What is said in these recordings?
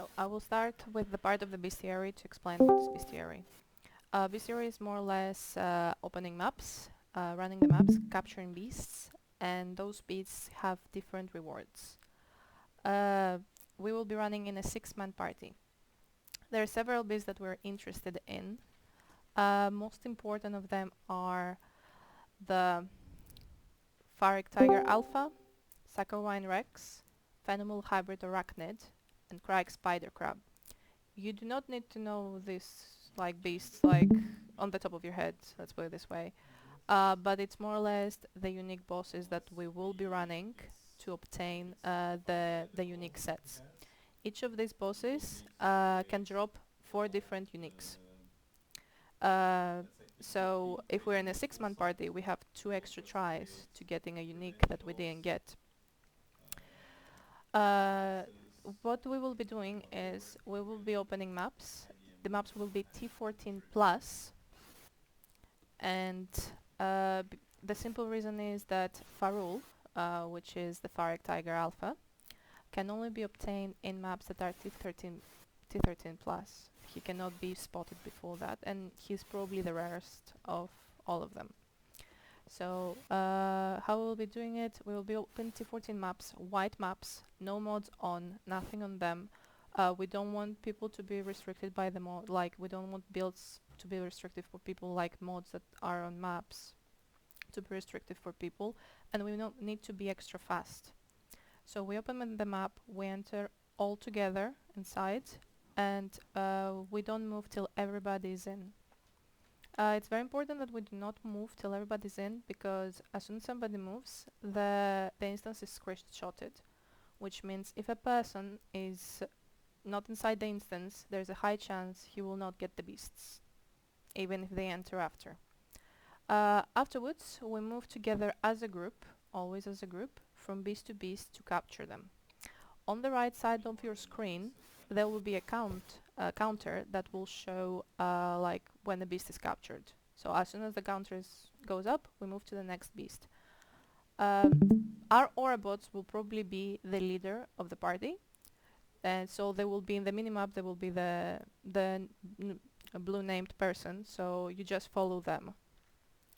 So I will start with the part of the bestiary to explain what is bestiary. Bestiary is more or less opening maps, running the maps, capturing beasts, and those beasts have different rewards. Uh, we will be running in a 6-man party. There are several beasts that we're interested in. Most important of them are the Pharric Tiger Alpha, Saccharine Rex, Phenomenal Hybrid Arachnid, and Crag Spider Crab. You do not need to know these like beasts like on the top of your head, let's put it this way. But it's more or less the unique bosses that we will be running to obtain the unique sets. Each of these bosses can drop 4 different uniques. Uh, so if we're in a 6-man party, we have 2 extra tries to getting a unique that we didn't get. Uh, what we will be doing is we will be opening maps. The maps will be T14 plus, and the simple reason is that Farul, which is the Pharric Tiger Alpha, can only be obtained in maps that are T13 plus. He cannot be spotted before that, and he's probably the rarest of all of them. So how we'll be doing it, we will be open T14 maps, white maps, no mods on, nothing on them. We don't want people to be restricted by the mod, like we don't want builds to be restrictive for people, like mods that are on maps to be restrictive for people, and we don't need to be extra fast. So we open the map, we enter all together inside, and we don't move till everybody's in. It's very important that we do not move till everybody's in, because as soon as somebody moves, the instance is screenshotted, which means if a person is not inside the instance, there's a high chance he will not get the beasts, even if they enter after. Afterwards, we move together as a group, always as a group, from beast to beast to capture them. On the right side of your screen, there will be a counter that will show like when the beast is captured. So as soon as the counter goes up, we move to the next beast. Our aura bots will probably be the leader of the party, and so they will be in the minimap. They will be the blue named person. So you just follow them.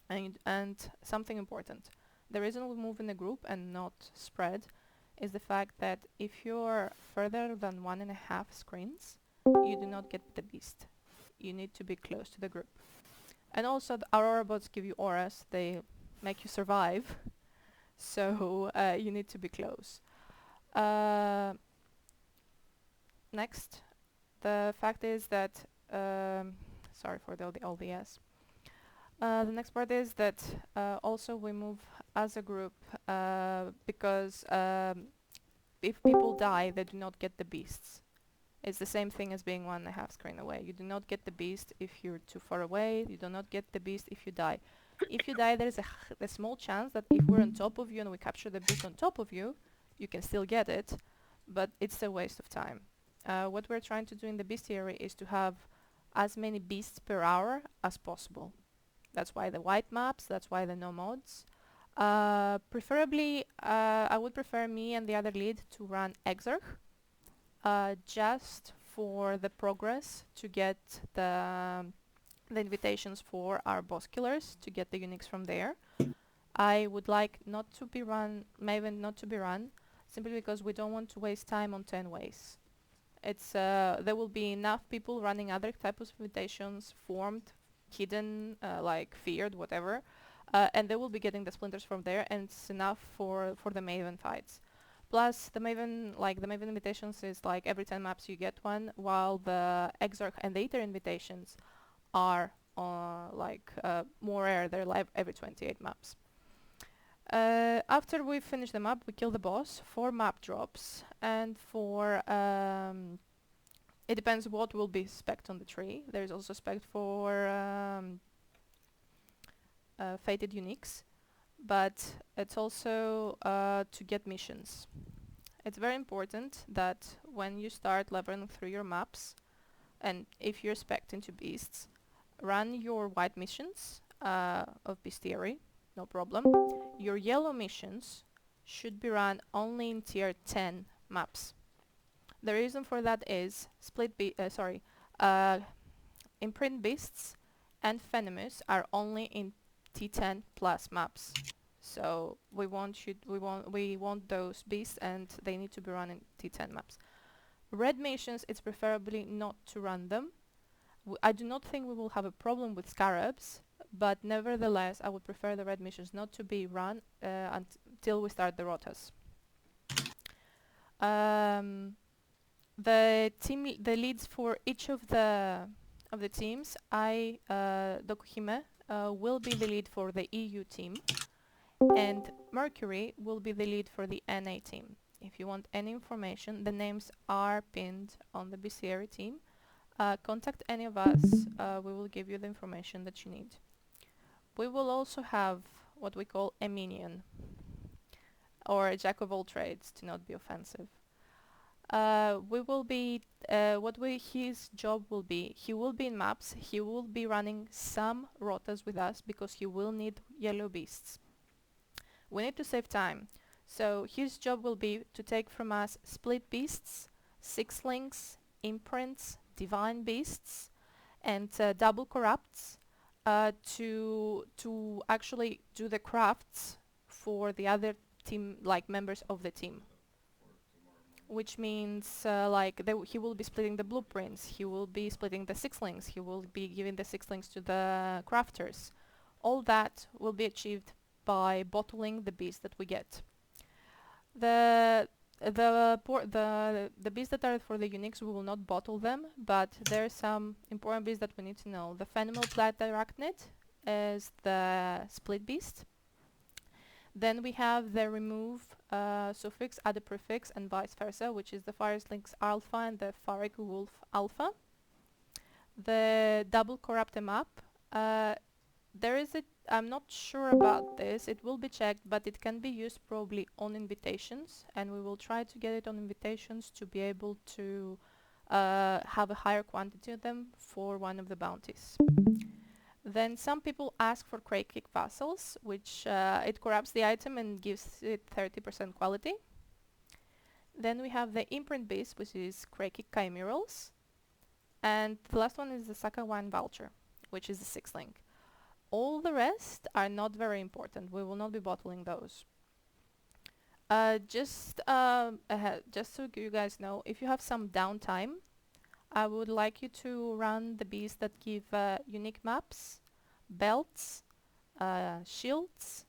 And something important: the reason we move in a group and not spread is the fact that if you're further than 1.5 screens, you do not get the beast. You need to be close to the group. And also our aura bots give you auras, they make you survive, so you need to be close. Next, the fact is that, sorry for the LDS. The next part is that also we move as a group because if people die, they do not get the beasts. It's the same thing as being 1.5 screen away. You do not get the beast if you're too far away. You do not get the beast if you die. If you die, there is a small chance that if we're on top of you and we capture the beast on top of you, you can still get it, but it's a waste of time. What we're trying to do in the bestiary is to have as many beasts per hour as possible. That's why the white maps, that's why the no mods. Preferably, I would prefer me and the other lead to run Exile, just for the progress to get the invitations for our boss killers, to get the uniques from there. I would like not to be run, Maven not to be run, simply because we don't want to waste time on 10 ways. It's there will be enough people running other types of invitations, formed, hidden, like feared, whatever, and they will be getting the splinters from there, and it's enough for the Maven fights. Plus, the Maven, like the Maven invitations is like every 10 maps you get one, while the Exarch and the Aether invitations are like more rare, they're live every 28 maps. After we finish the map, we kill the boss for map drops, and for it depends what will be spec'd on the tree. There's also spec'd for fated uniques, but it's also to get missions. It's very important that when you start leveling through your maps, and if you're spec'd into beasts, run your white missions of bestiary, no problem. Your yellow missions should be run only in tier 10 maps. The reason for that is uh, imprint beasts and Venomous are only in T10 plus maps. So we want those beasts, and they need to be run in T10 maps. Red missions, it's preferably not to run them. I do not think we will have a problem with scarabs, but nevertheless I would prefer the red missions not to be run until we start the rotas. The leads for each of the teams, Dokuhime, will be the lead for the EU team, and Mercury will be the lead for the NA team. If you want any information, the names are pinned on the BCRE team. Contact any of us, we will give you the information that you need. We will also have what we call a minion, or a jack of all trades, to not be offensive. His job will be, he will be in maps, he will be running some rotas with us because he will need yellow beasts. We need to save time, so his job will be to take from us split beasts, six links, imprints, divine beasts, and double corrupts to actually do the crafts for the other team, like members of the team. Which means he will be splitting the blueprints, he will be splitting the six links, he will be giving the six links to the crafters. All that will be achieved by bottling the beasts that we get. The beasts that are for the uniques, we will not bottle them, but there are some important beasts that we need to know. The Phenomenal Plat Arachnid is the split beast. Then we have the remove suffix, add a prefix, and vice versa, which is the Fires Links Alpha and the Pharaic Wolf Alpha. The double corrupt map. There is I'm not sure about this, it will be checked, but it can be used probably on invitations, and we will try to get it on invitations to be able to have a higher quantity of them for one of the bounties. Then some people ask for Craykick Vassals, which it corrupts the item and gives it 30% quality. Then we have the Imprint Beast, which is Craykick Chimerals. And the last one is the Sakawan Vulture, which is the 6th link. All the rest are not very important. We will not be bottling those. Just so you guys know, if you have some downtime, I would like you to run the beasts that give unique maps, belts, shields,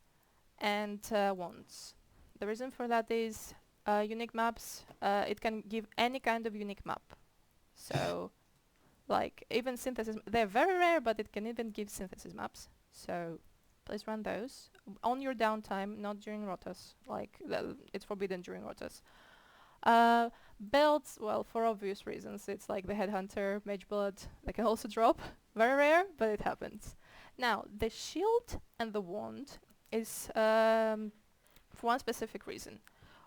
and wands. The reason for that is unique maps, it can give any kind of unique map. So, like, even synthesis, they're very rare, but it can even give synthesis maps. So, please run those on your downtime, not during rotas. Like, it's forbidden during rotas. Belts, well, for obvious reasons, it's like the Headhunter, Mageblood, they can also drop. Very rare, but it happens. Now, the shield and the wand is for one specific reason.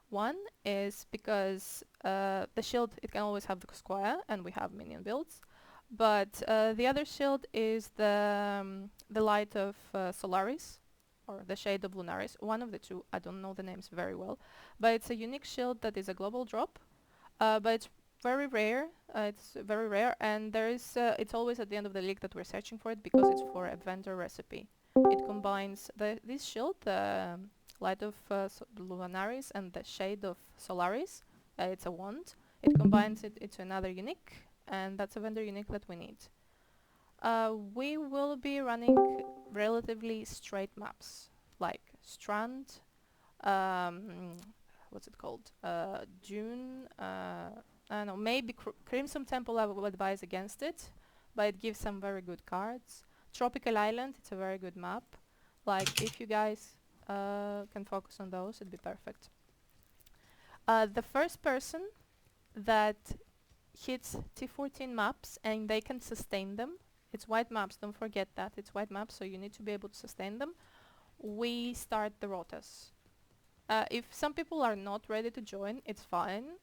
One is because the shield, it can always have the squire, and we have minion builds. But the other shield is the light of Solaris, or the shade of Lunaris, one of the two. I don't know the names very well, but it's a unique shield that is a global drop, but it's very rare. And there is it's always at the end of the league that we're searching for it because it's for a vendor recipe. It combines this shield, the light of Lunaris, and the shade of Solaris. It's a wand. It combines it into another unique, and that's a vendor unique that we need. We will be running relatively straight maps, like Strand, what's it called? Dune, I don't know, maybe Crimson Temple I would advise against it, but it gives some very good cards. Tropical Island, it's a very good map. Like, if you guys can focus on those, it'd be perfect. The first person that hits T14 maps and they can sustain them, it's white maps, don't forget that, it's white maps, so you need to be able to sustain them. We start the rotas. If some people are not ready to join, it's fine.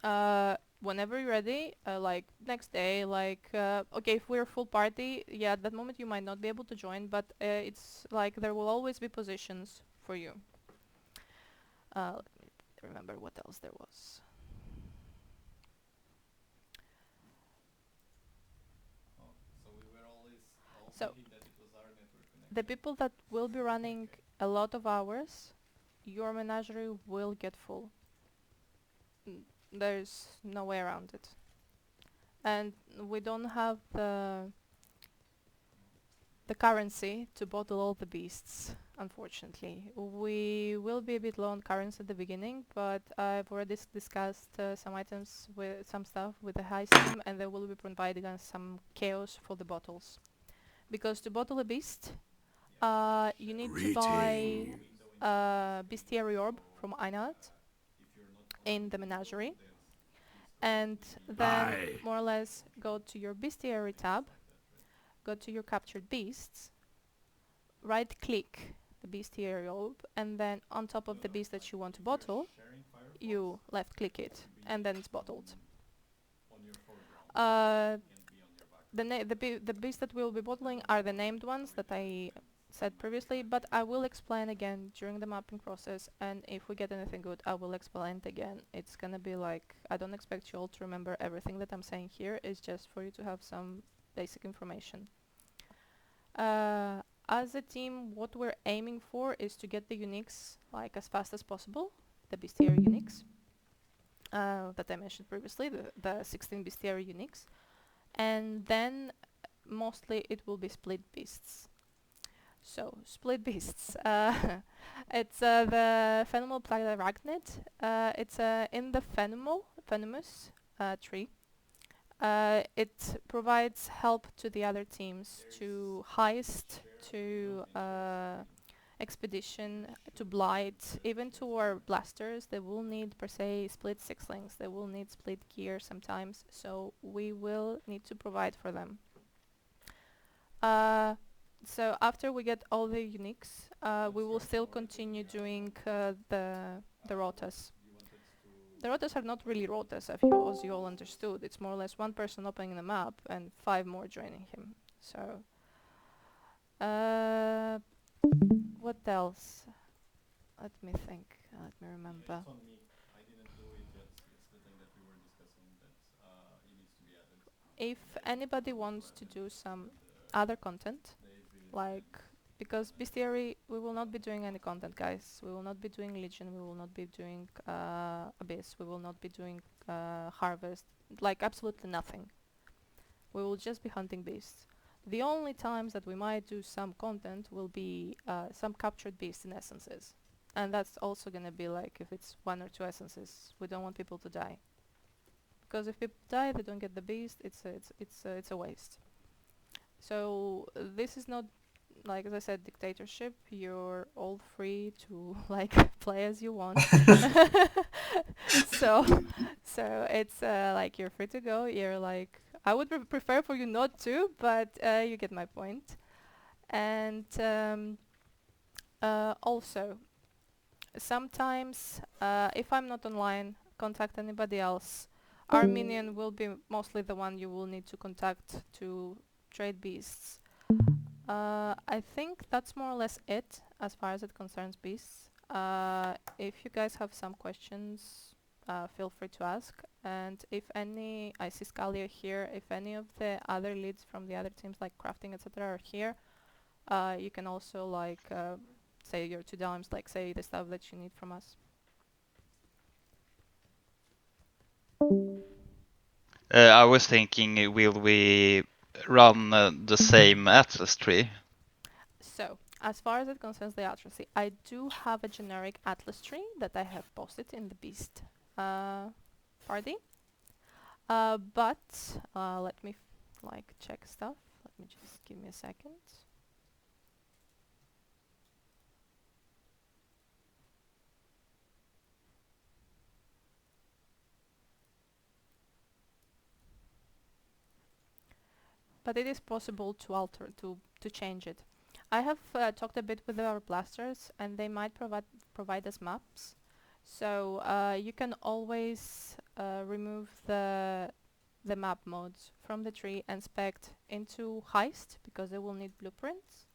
Whenever you're ready, like next day, like, okay, if we're a full party, yeah, at that moment you might not be able to join, but it's like there will always be positions for you. Let me remember what else there was. So the people that will be running a lot of hours, your menagerie will get full. There's no way around it. And we don't have the currency to bottle all the beasts, unfortunately. We will be a bit low on currency at the beginning, but I've already discussed some items with some stuff with the heist team, and they will be providing us some chaos for the bottles. Because to bottle a beast, you need to buy a bestiary orb from Einat in the menagerie, and then more or less go to your bestiary tab, go to your captured beasts, right click the bestiary orb, and then on top of the beast that you want to bottle, you left click it, and then it's bottled. Uh, the beasts that we'll be bottling are the named ones that I said previously, but I will explain again during the mapping process, and if we get anything good, I will explain it again. It's gonna be like, I don't expect you all to remember everything that I'm saying here, it's just for you to have some basic information. As a team, what we're aiming for is to get the uniques like as fast as possible, the bestiary uniques that I mentioned previously, the 16 bestiary uniques, and then mostly it will be split beasts. So, split beasts. It's the Phenomal Plague Arachnid. It's in the Venomous tree. It provides help to the other teams to heist, to expedition, to blight, even to our blasters. They will need per se split sixlings. They will need split gear sometimes, so we will need to provide for them. So after we get all the uniques, we will still continue doing the rotas. The rotas are not really rotas, as you all understood. It's more or less one person opening the map and 5 more joining him. So, what else? Let me think. Let me remember. If anybody wants to do some other content, like, because bestiary, we will not be doing any content, guys. We will not be doing Legion, we will not be doing Abyss, we will not be doing Harvest, like absolutely nothing. We will just be hunting beasts. The only times that we might do some content will be some captured beasts in essences. And that's also gonna be like if it's 1 or 2 essences. We don't want people to die. Because if people die, they don't get the beast, it's a waste. So this is not, like as I said, dictatorship. You're all free to like play as you want. so so it's like you're free to go. You're like, I would prefer for you not to, but you get my point. And also sometimes if I'm not online, contact anybody else. Our minion will be mostly the one you will need to contact to trade beasts. I think that's more or less it as far as it concerns beasts. If you guys have some questions, feel free to ask. And if any, I see Scalia here, if any of the other leads from the other teams like crafting, etc. are here, you can also like say your 2 dimes, like say the stuff that you need from us. I was thinking, will we run the same Atlas tree? So, as far as it concerns the Atlas tree, I do have a generic Atlas tree that I have posted in the Beast party. But let me like check stuff. Let me just give me a second. But it is possible to alter, to change it. I have talked a bit with our blasters, and they might provide us maps. So you can always remove the map modes from the tree and spec into heist, because they will need blueprints,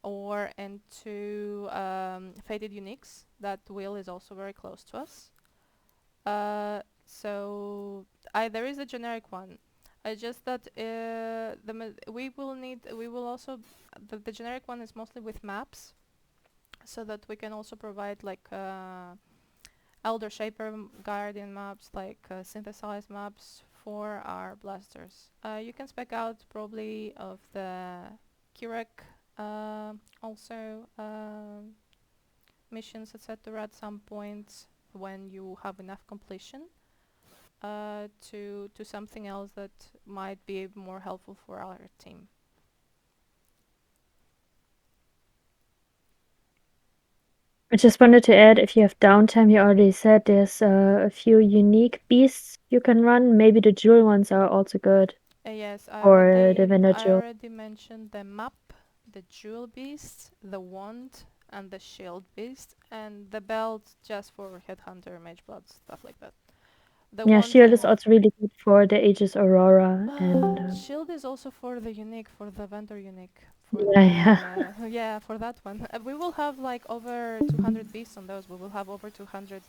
or into fated uniques. That wheel is also very close to us. So there is a generic one. Just that we will also the generic one is mostly with maps, so that we can also provide like Elder Shaper Guardian maps, like synthesized maps for our blasters. You can spec out probably of the Kirek also missions etc. at some point when you have enough completion to something else that might be more helpful for our team. I just wanted to add, if you have downtime, you already said there's a few unique beasts you can run. Maybe the jewel ones are also good, Yes, or the vendor I jewel. already mentioned the map, the jewel beast, the wand, and the shield beast, and the belt just for headhunter, mage blood, stuff like that. The Yeah, wand shield and is also really good for the Aegis Aurora, and shield is also for the unique, for the vendor unique, for yeah, yeah. the yeah, for that one. We will have like over 200 beasts on those. We will have over 200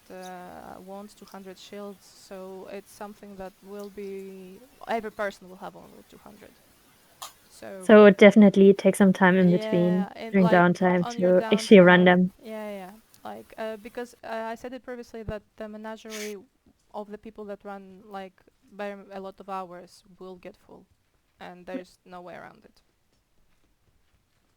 wands, 200 shields. So it's something that will be every person will have over 200. So So it definitely takes some time in between yeah, and during like downtime on your to actually run downtime, them. yeah, yeah, like because I said it previously that the menagerie of the people that run like by a lot of hours will get full, and there's no way around it.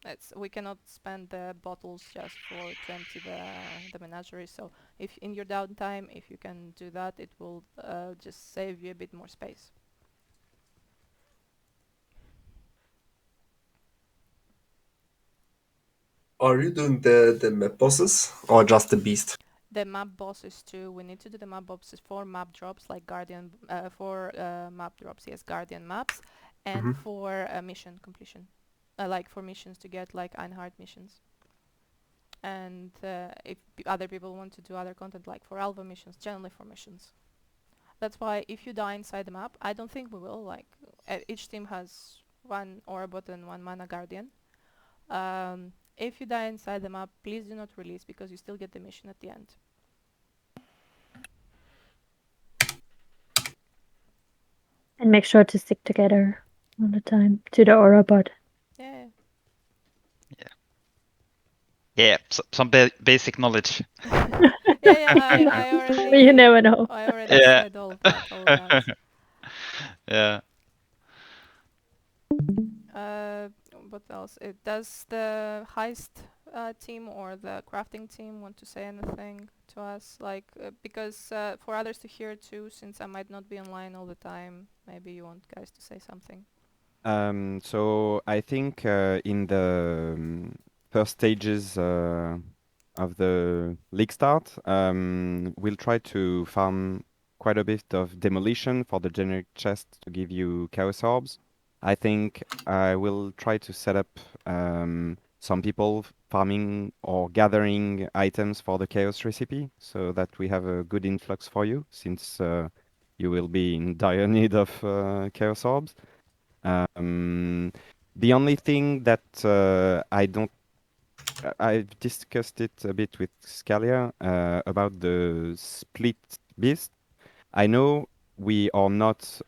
It's we cannot spend the bottles just for to empty the menagerie. So if in your downtime, if you can do that, it will just save you a bit more space. Are you doing the map bosses or just the beast? The map bosses too. We need to do the map bosses for map drops like Guardian for map drops. Yes, Guardian maps, and Hmm. for mission completion, like for missions to get like Einhard missions. And if other people want to do other content like for Alva missions, generally for missions. That's why if you die inside the map, I don't think we will. Like each team has one Orabot and one Mana Guardian. If you die inside the map, please do not release because you still get the mission at the end. And make sure to stick together all the time to the aura bot. Yeah. Yeah. Yeah, some basic knowledge. Yeah, yeah. I You already, never know. I already Yeah. said all of that, all of that. Yeah. Uh, what else? Does the heist team or the crafting team want to say anything to us? Like, because for others to hear too, since I might not be online all the time, maybe you want guys to say something. So I think in the first stages of the league start, we'll try to farm quite a bit of demolition for the generic chest to give you chaos orbs. I think I will try to set up some people farming or gathering items for the chaos recipe so that we have a good influx for you since you will be in dire need of chaos orbs. Um, the only thing that I don't, I've discussed it a bit with Scalia about the split beast. I know we are not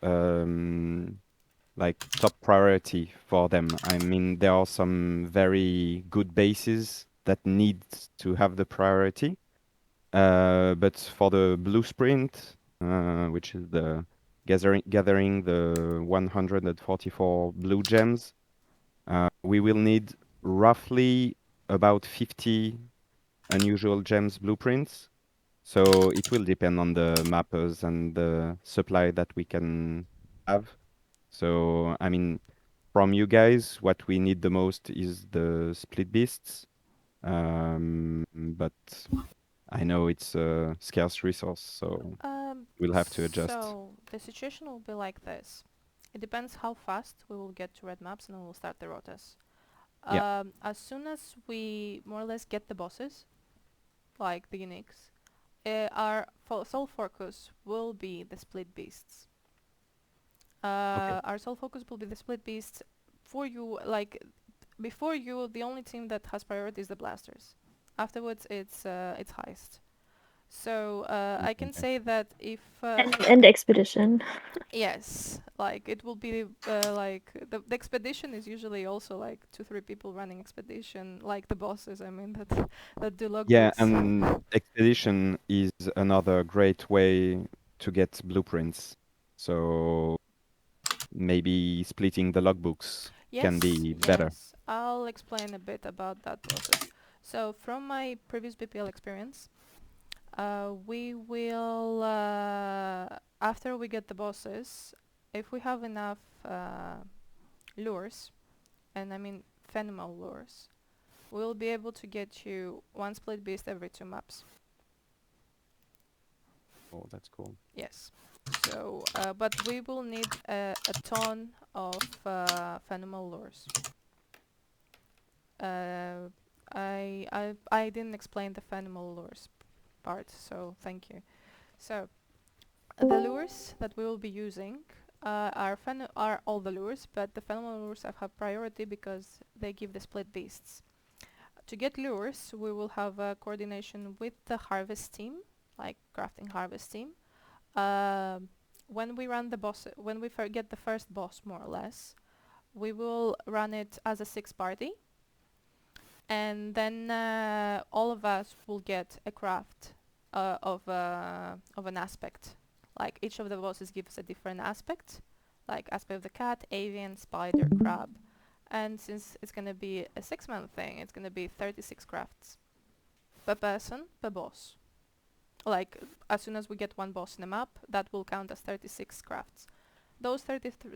like top priority for them. I mean, there are some very good bases that need to have the priority. But for the blueprint, which is the gathering the 144 blue gems, we will need roughly about 50 unusual gems blueprints. So it will depend on the mappers and the supply that we can have. So, I mean, from you guys, what we need the most is the split beasts. But I know it's a scarce resource, so we'll have to adjust. So the situation will be like this. It depends how fast we will get to red maps and we will start the rotas. Yeah. As soon as we more or less get the bosses, like the uniques, our sole focus will be the split beasts. Okay. Our sole focus will be the split beasts. For you, like before you, the only team that has priority is the blasters. Afterwards, it's heist. So I can Okay. say that if And expedition. yes, like it will be like the expedition is usually also like 2-3 people running expedition, like the bosses. I mean that do Yeah, logbooks. and expedition is another great way to get blueprints. So maybe splitting the logbooks can Yes, be better. yes. I'll explain a bit about that process. So from my previous BPL experience, we will after we get the bosses, if we have enough lures, and I mean phenomenal lures, we'll be able to get you one split beast every 2 maps. Oh, that's cool. Yes. So, but we will need a ton of phenomenal lures. Uh, I didn't explain the phenomenal lures part, so thank you. So the lures that we will be using are all the lures, but the phenomenal lures have priority because they give the split beasts. To get lures, we will have a coordination with the harvest team, like crafting harvest team. Um, when we run the boss, when we get the first boss, more or less, we will run it as a 6 party, and then all of us will get a craft of an aspect. Like each of the bosses gives a different aspect, like aspect of the cat, avian, spider, crab. And since it's gonna be a 6-man thing, it's gonna be 36 crafts per person per boss. Like as soon as we get one boss in the map, that will count as 36 crafts. Those 36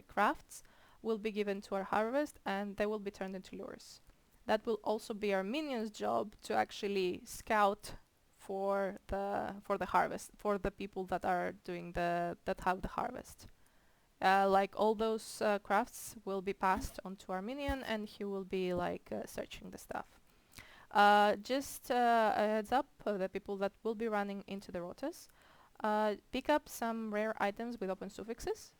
crafts will be given to our harvest, and they will be turned into lures. That will also be our minion's job to actually scout for the harvest, for the people that are doing that have the harvest. Like all those crafts will be passed on to our minion, and he will be like searching the stuff. Just a heads up, the people that will be running into the rotas, pick up some rare items with open suffixes,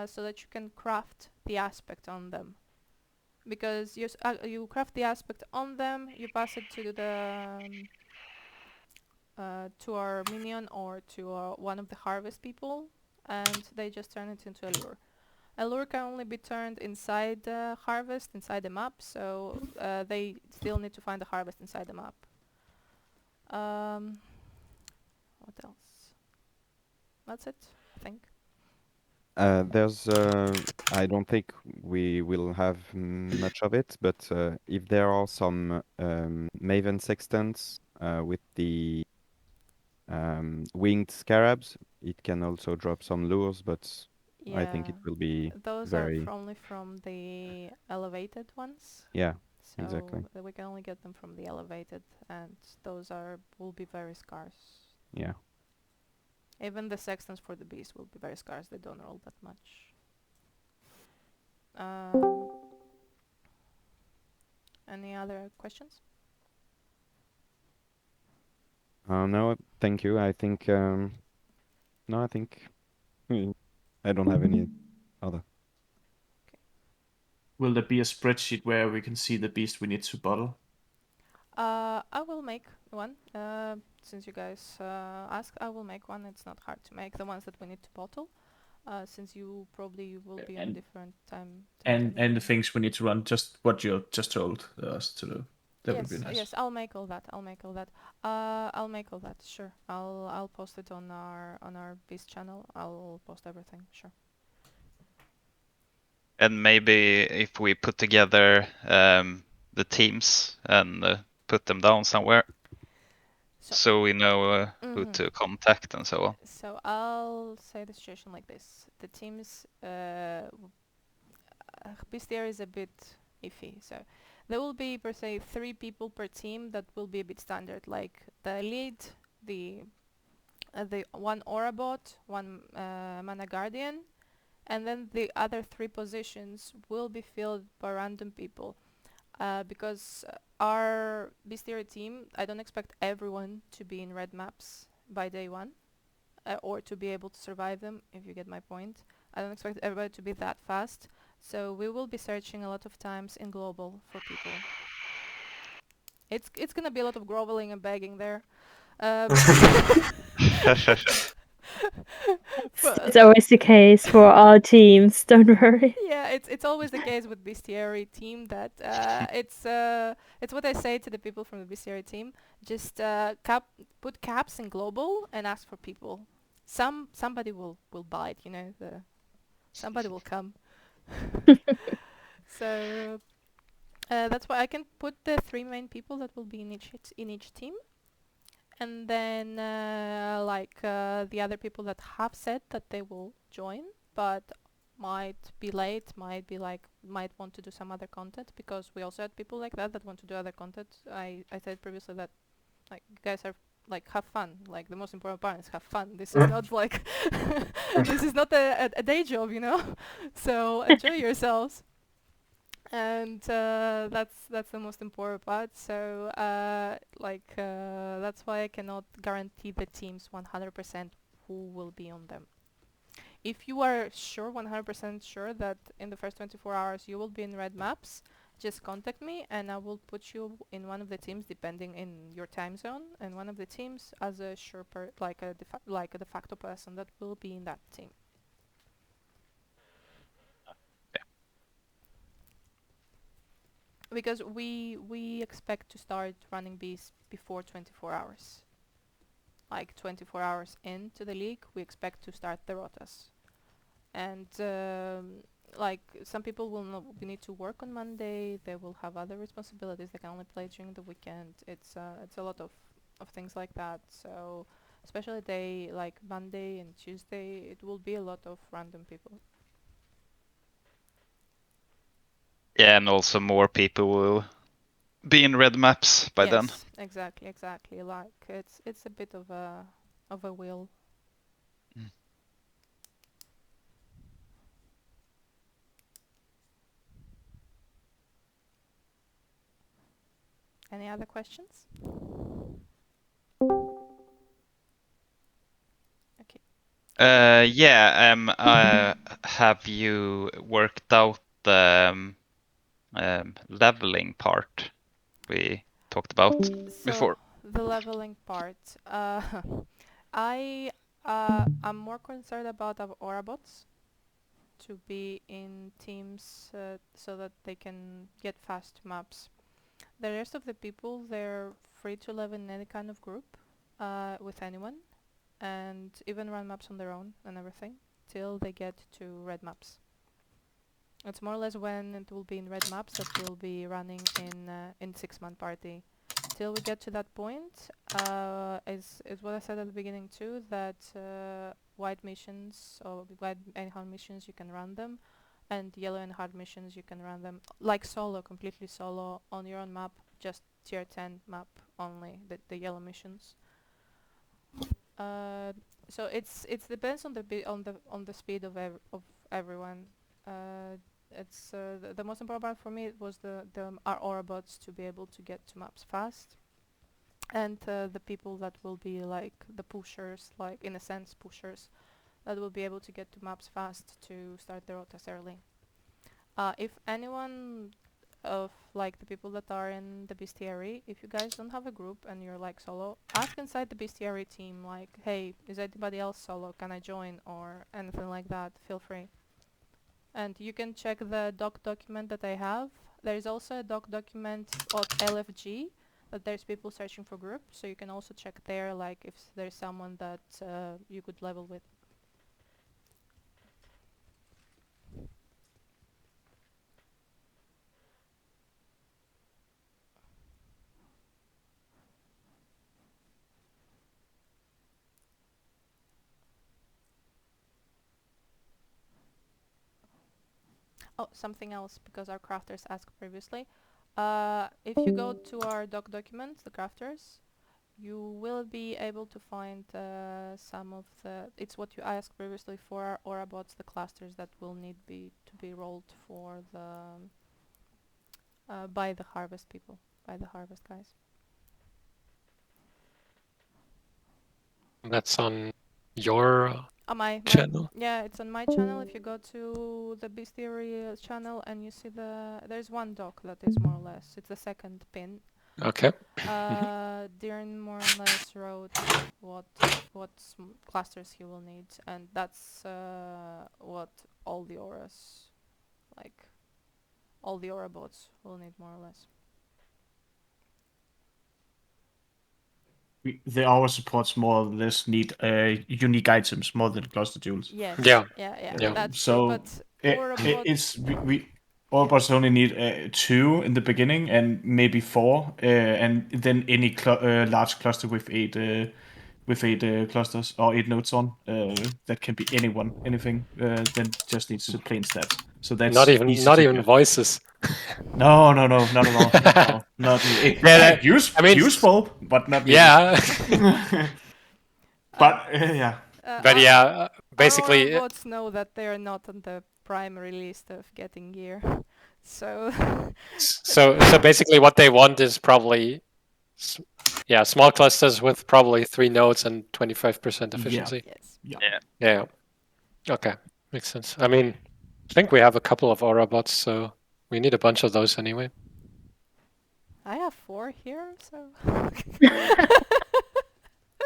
so that you can craft the aspect on them. Because you craft the aspect on them, you pass it to our minion or to one of the harvest people, and they just turn it into a lure. A lure can only be turned inside the harvest, inside the map, so they still need to find the harvest inside the map. What else? That's it, I think. There's, I don't think we will have much of it, but if there are some Maven sextants with the winged scarabs, it can also drop some lures, but I think Yeah, it will be those are very, only from the elevated ones. yeah, exactly. So we can only get them from the elevated, and those will be very scarce. Yeah. Even the sextants for the beast will be very scarce. They don't roll that much. Any other questions? No, thank you. I think, no, I think I don't have any other. Will there be a spreadsheet where we can see the beast we need to bottle? I will make one. Since you guys ask, I will make one. It's not hard to make the ones that we need to bottle. Since you probably will be on And different time and anyway. the things we need to run, just what you just told us to do. That would be Yes, nice. yes, I'll make all that. I'll make all that. I'll make all that. Sure. I'll post it on our Beast channel. I'll post everything. Sure. And maybe if we put together the teams and put them down somewhere, So, so we know who mhm. to contact and so on. So I'll say the situation like this: the teams, Beastier is a bit iffy. So there will be per se 3 people per team. That will be a bit standard, like the lead, the one aura bot, one mana guardian, and then the other 3 positions will be filled by random people. Because our Beastier team, I don't expect everyone to be in red maps by day 1. Or to be able to survive them, if you get my point. I don't expect everybody to be that fast, so we will be searching a lot of times in global for people. It's gonna be a lot of groveling and begging there. It's always the case for all teams. Don't worry. Yeah, it's always the case with bestiary team that it's what I say to the people from the bestiary team. Just put caps in global and ask for people. Somebody will bite, you know. Somebody will come. So that's why I can put the 3 main people that will be in each team, and then the other people that have said that they will join, but might be late, might want to do some other content, because we also had people like that want to do other content. I said previously that like you guys are like have fun. Like the most important part is have fun. This is not like this is not a day job, you know. So enjoy yourselves. And that's the most important part. So that's why I cannot guarantee the teams 100% who will be on them. If you are sure, 100% sure that in the first 24 hours you will be in red maps, just contact me and I will put you in one of the teams depending in your time zone, and one of the teams as a sure like a de facto person that will be in that team. Because we expect to start running bees before 24 hours. Like 24 hours into the league, we expect to start the rotas. And like some people will need to work on Monday. They will have other responsibilities. They can only play during the weekend. It's a lot of things like that. So especially a day like Monday and Tuesday, it will be a lot of random people. Yeah, and also more people will be in red maps by then. Yes, exactly. Like it's a bit of a wheel. Mm. Any other questions? Okay. Have you worked out the leveling part we talked about So before? the leveling part. I'm more concerned about our aura bots to be in teams so that they can get fast maps. The rest of the people, they're free to live in any kind of group with anyone, and even run maps on their own and everything till they get to red maps. It's more or less when it will be in red maps that we'll be running in 6-man party. Till we get to that point, is what I said at the beginning too, that white missions or white and hard missions you can run them, and yellow and hard missions you can run them like solo, completely solo on your own map, just tier 10 map only, the yellow missions. So it depends on the speed of everyone. It's the most important part for me was our aura bots to be able to get to maps fast, and the people that will be like the pushers, like in a sense pushers, that will be able to get to maps fast to start their rotas early. If anyone of like the people that are in the bestiary, if you guys don't have a group and you're like solo, ask inside the bestiary team like, hey, is anybody else solo? Can I join? Or anything like that. Feel free. And you can check the doc document that I have. There is also a doc document of LFG that there's people searching for group, so you can also check there like if there's someone that you could level with. Oh, something else, because our crafters asked previously. If you go to our doc document, the crafters, you will be able to find some of the... It's what you asked previously for our aura bots, the clusters that will need to be rolled for the... by the harvest people, by the harvest guys. That's on your My channel? yeah, it's on my channel. If you go to the Beast Theory channel and you see there's one doc that is more or less, it's the second pin. Okay. Darren more or less wrote what clusters he will need, and that's what all the auras, like all the aura bots, will need more or less. The aura supports more or less need unique items more than cluster jewels. Yes. Yeah. Yeah. Yeah. That's So true. But aura bot. it's we Autobots only need 2 in the beginning and maybe 4, and then any large cluster with 8 clusters or 8 nodes on. That can be anything. Then just needs to plain stats. So that's Not even easy to get. voices. No, not at all. No, not Yeah, I mean, useful, but not needed. yeah. But yeah. But yeah, Our basically, aura bots know that they are not on the primary list of getting gear, so. so basically, what they want is probably, small clusters with probably 3 nodes and 25% efficiency. Yes. Yeah. Okay, makes sense. I mean, I think we have a couple of aura bots, so we need a bunch of those anyway. I have 4 here, so.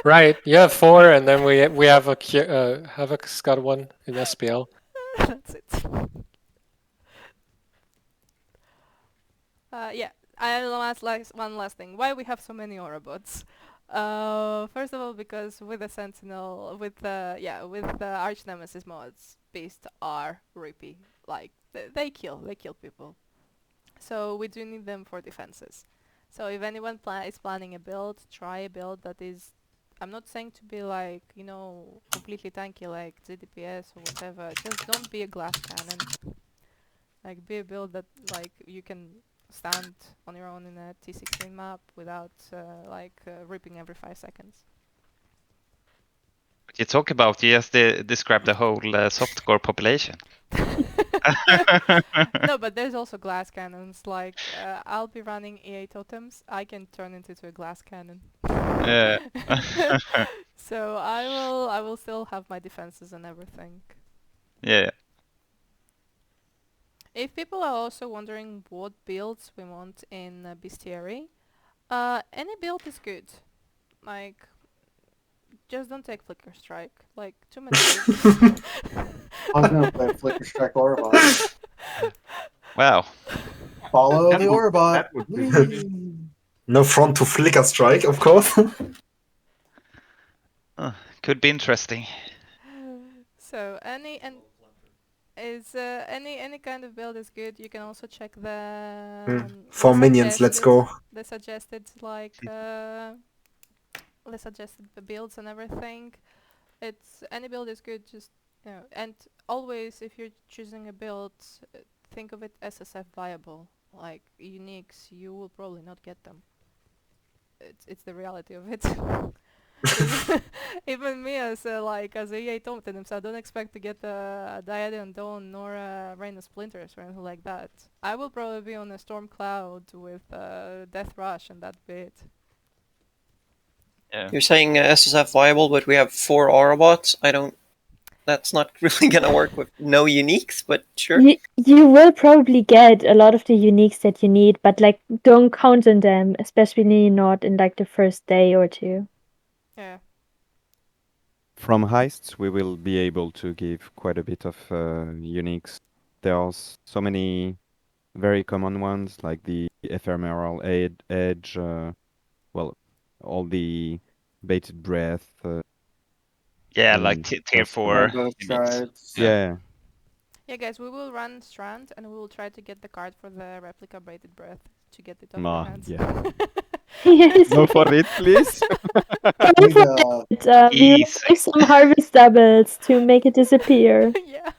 Right, you have 4, and then we have Havoc's got 1 in SPL. That's it. Yeah. One last thing. Why we have so many aura bots? First of all, because with the Sentinel, with the Arch Nemesis mods, beasts are rippy. Like they kill people. So we do need them for defenses. So if anyone is planning a build, try a build that is. I'm not saying to be like, completely tanky like ZDPS or whatever. Just don't be a glass cannon. Like be a build that like you can stand on your own in a T16 map without ripping every 5 seconds. You talk about, you just describe the whole softcore population. No, but there's also glass cannons. Like I'll be running EA totems. I can turn into a glass cannon. Yeah. So I will still have my defenses and everything. Yeah. If people are also wondering what builds we want in Bestiary, any build is good. Like, just don't take Flicker Strike. Like, too many builds. I was gonna play Flicker Strike Orbot. Wow. Follow That the would- Orbot. that would be good. No front to Flicker Strike, of course. Could be interesting. So any kind of build is good. You can also check the For the minions, let's go. the suggested the suggested builds and everything. It's any build is good. Just and always if you're choosing a build, think of it as SF viable. Like uniques, you will probably not get them. It's the reality of it. Even me as a EA totem, so I don't expect to get a Diadem Dawn nor a Rain of Splinters or anything like that. I will probably be on a Storm Cloud with Death Rush and that bit. Yeah. You're saying SSF viable, but we have 4 Autobots. That's not really gonna work with no uniques, but sure. You will probably get a lot of the uniques that you need, but like don't count on them, especially not in like the first day or 2. Yeah. From heists, we will be able to give quite a bit of uniques. There are so many very common ones, like the ephemeral edge, all the baited breath. Yeah, like and tier just, 4. Yeah. Yeah, guys, we will run Strand and we will try to get the card for the replica Braided Breath to get it off your hands. Yeah. Yes. Go for it, please. Go for it. We will Easy. give some harvest doubles to make it disappear. Yeah.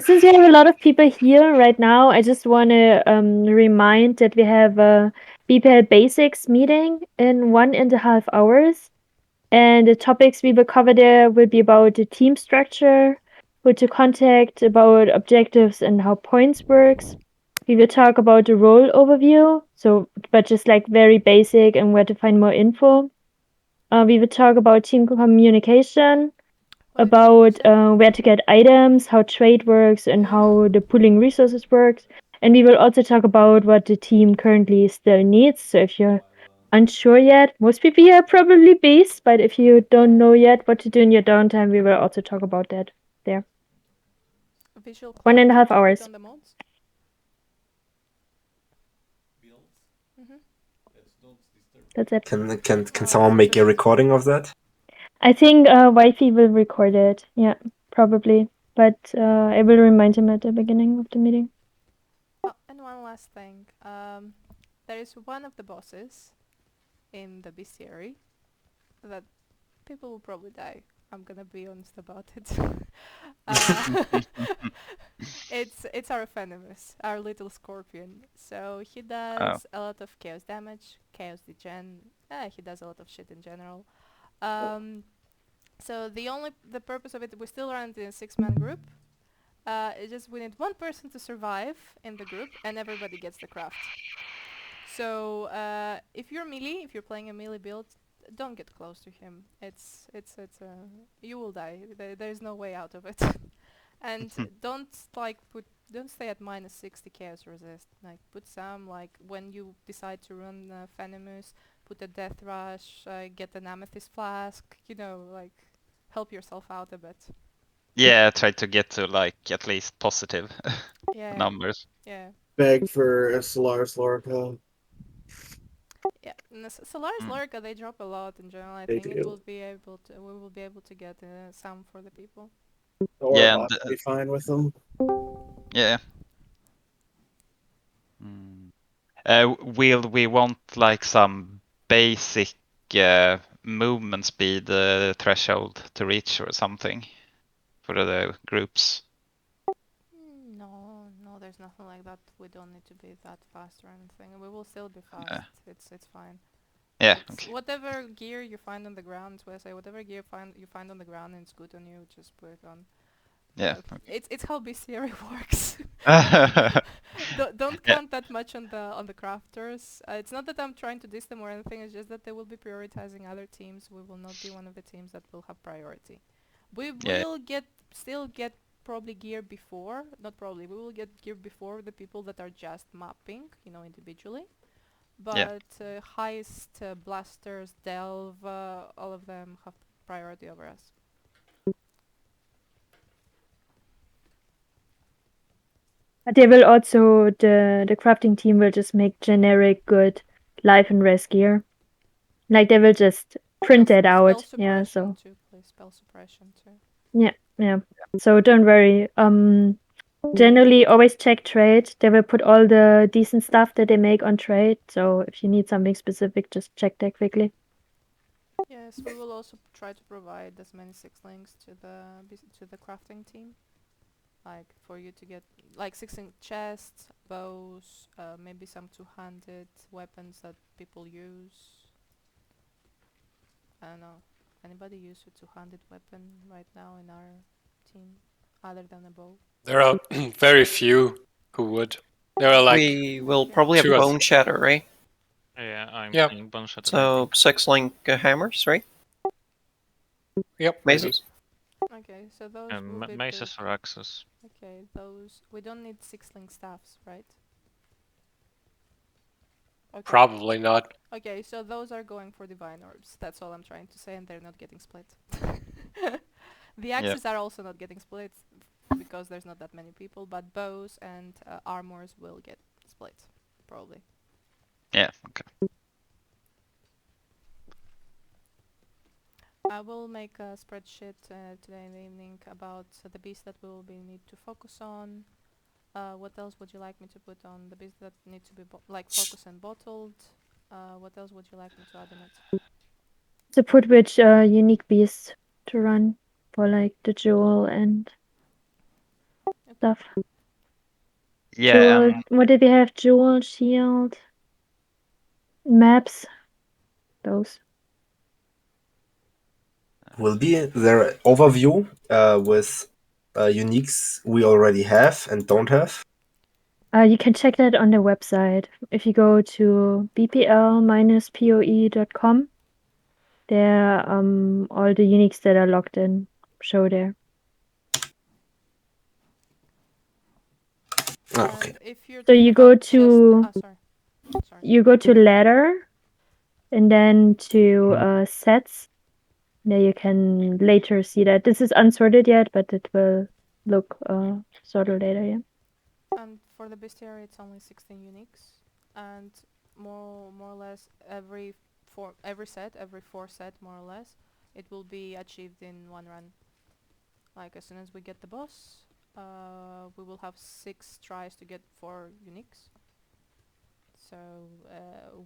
Since we have a lot of people here right now, I just want to remind that we have a BPL Basics meeting in 1.5 hours. And the topics we will cover there will be about the team structure, who to contact, about objectives and how points works. We will talk about the role overview, but just like very basic and where to find more info. We will talk about team communication, about where to get items, how trade works, and how the pooling resources works. And we will also talk about what the team currently still needs. So if you're unsure yet, most people here are probably beasts, but if you don't know yet what to do in your downtime, we will also talk about that there. Visual 1.5 clarity hours. on the mods. Mm-hmm. That's it. Can someone make a recording of that? I think Wifey will record it. Yeah, probably. But I will remind him at the beginning of the meeting. Oh, and one last thing. There is one of the bosses in the bestiary that people will probably die. I'm gonna be honest about it. It's our Venomous, our little scorpion. So he does a lot of chaos damage, chaos degen. He does a lot of shit in general. So the purpose of it, we still run it in a 6-man group. It's just we need one person to survive in the group, and everybody gets the craft. So if you're melee, if you're playing a melee build, don't get close to him. It's you will die. There's no way out of it. And don't stay at minus 60 chaos resist. Like put some, like when you decide to run Venomous, put a death rush, get an amethyst flask. You know, like help yourself out a bit. Yeah, try to get to like at least positive Yeah. numbers. Yeah. Beg for a Solaris Lorica. Yeah, Solaris Lorica, they drop a lot in general. I They think it do. will be able to. We will be able to get some for the people. Or Yeah, bot will be fine with them. yeah. Will we want like some basic movement speed threshold to reach or something for the groups? No, there's nothing like that. We don't need to be that fast or anything. We will still be fast. It's fine. Yeah. It's Okay. whatever gear you find on the ground. That's what I say. Whatever gear you find on the ground and it's good on you, just put it on. Yeah. Okay. It's how bestiary works. Don't Yeah. count that much on the crafters. It's not that I'm trying to diss them or anything. It's just that they will be prioritizing other teams. We will not be one of the teams that will have priority. We Yeah. will still get probably gear before. Not probably. We will get gear before the people that are just mapping. You know, individually. But heist, blasters, delve, all of them have priority over us. But they will also the crafting team will just make generic good life and res gear. Like they will just print that out. Yeah, so too, please. Spell suppression too. yeah. So don't worry. Generally always check trade. They will put all the decent stuff that they make on trade. So if you need something specific, just check that quickly. Yes, we will also try to provide as many 6-links to the crafting team. Like for you to get like 6-link chests, bows, maybe some 2-handed weapons that people use. I don't know. Anybody use a 2-handed weapon right now in our team other than a bow? There are very few who would. There are like We will probably have 2 or Bone Shatter, right? Yeah, I'm Yep. seeing Bone Shatter. So 6-link hammers, right? Yep. Maces? Okay, so those will be Maces or axes. Okay, those we don't need 6-link staffs, right? Okay. Probably not. Okay, so those are going for divine orbs. That's all I'm trying to say, and they're not getting split. The axes are also not getting split because there's not that many people, but bows and armors will get split, probably. Yeah. Okay. I will make a spreadsheet today in the evening about the beasts that we will need to focus on. What else would you like me to put on the beasts that need to be focus and bottled? What else would you like me to add in it? To put which unique beasts to run for like the jewel and stuff. Yeah. Jewel, what did we have? Jewel, shield, maps. Those. Will be their overview with uniques we already have and don't have. You can check that on the website. If you go to bpl-poe.com, there all the uniques that are logged in show there. Okay. And if you're So talking you go about to sorry. you go to ladder, and then to sets. There you can later see that this is unsorted yet, but it will look sorted later. Yeah. And for the bestiary, it's only 16 uniques, and more or less every set, every 4 set, more or less, it will be achieved in 1 run. Like as soon as we get the boss, we will have 6 tries to get 4 uniques. So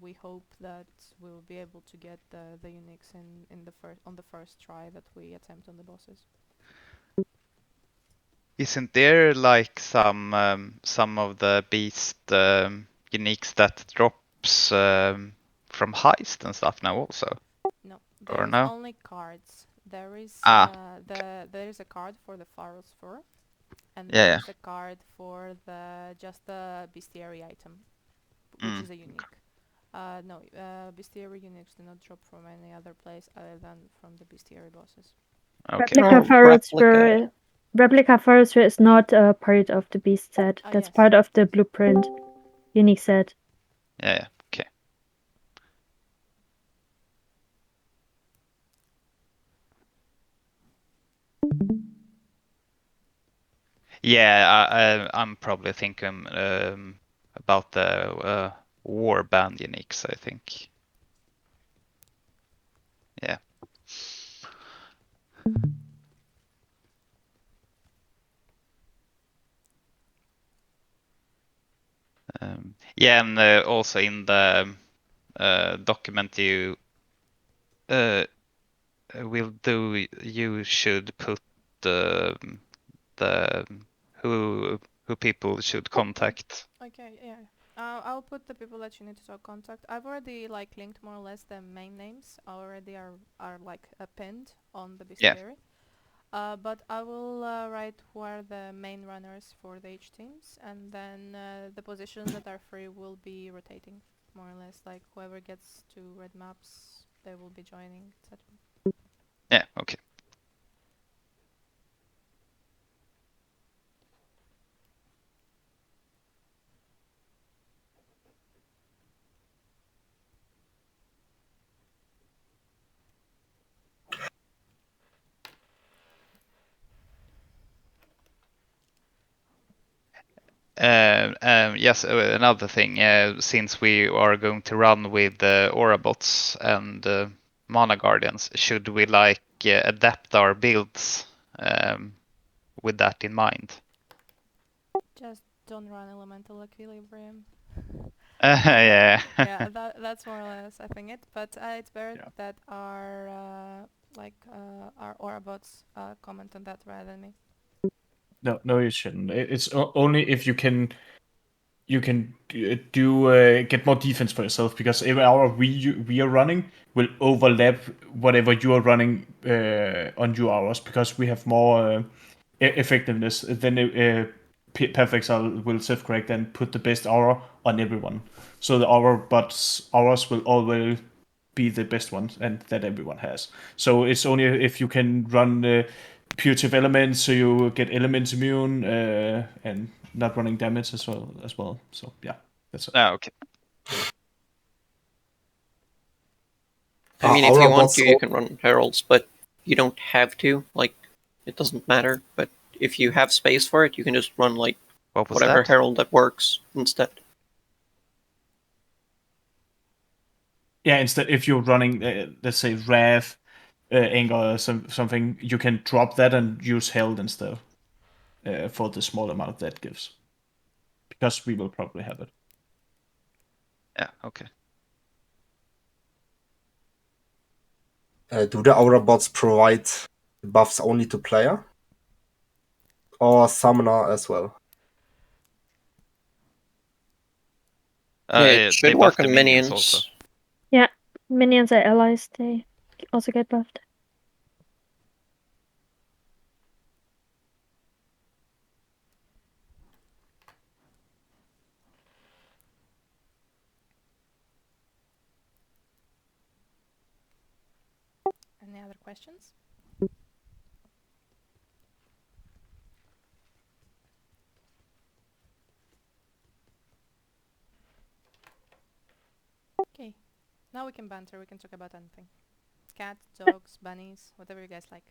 we hope that we will be able to get the uniques on the first try that we attempt on the bosses. Isn't there like some of the beast uniques that drops from heist and stuff now also? No, Or there's no? only cards. There is there is a card for the Pharaoh's Fur, and there Yeah. is a card for just the bestiary item, which Mm. is a unique. No, bestiary uniques do not drop from any other place other than from the bestiary bosses. Okay. Replica Pharaoh's is not a part of the beast set. That's Yes. part of the blueprint unique set. Yeah. Okay. Yeah, I'm probably thinking about the war band uniques, I think. Yeah. Yeah, and also in the document you will do, you should put the who people should contact. Okay, yeah. I'll put the people that you need to contact. I've already linked more or less the main names already are pinned on the bestiary. But I will write who are the main runners for the each teams, and then the positions that are free will be rotating, more or less. Like whoever gets to red maps, they will be joining, etc. Yeah. Okay. Yes, another thing, since we are going to run with Aura bots and Mana Guardians, should we adapt our builds with that in mind? Just don't run elemental equilibrium. Yeah. Yeah, that's more or less I think it. But it's better that our Aura bots comment on that rather than me. No, you shouldn't. It's only if you can get more defense for yourself, because every hour we are running will overlap whatever you are running on your hours, because we have more effectiveness. Then Perfexile will self-correct and put the best hour on everyone. So the hours will always be the best ones and that everyone has. So it's only if you can run putative elements, so you get elements immune and not running damage as well. So yeah, that's it. Okay. I mean, if you want to, you can run heralds, but you don't have to. Like, it doesn't matter. But if you have space for it, you can just run whatever herald that works instead. Yeah, instead, if you're running, let's say Wrath, Anger, or something, you can drop that and use Held instead for the small amount that gives. Because we will probably have it. Yeah, okay. Do the Aura bots provide buffs only to player? Or summoner as well? It should work on minions. Also. Yeah, minions are allies. They also get buffed. Any other questions? Now we can banter. We can talk about anything. Cats, dogs, bunnies, whatever you guys like.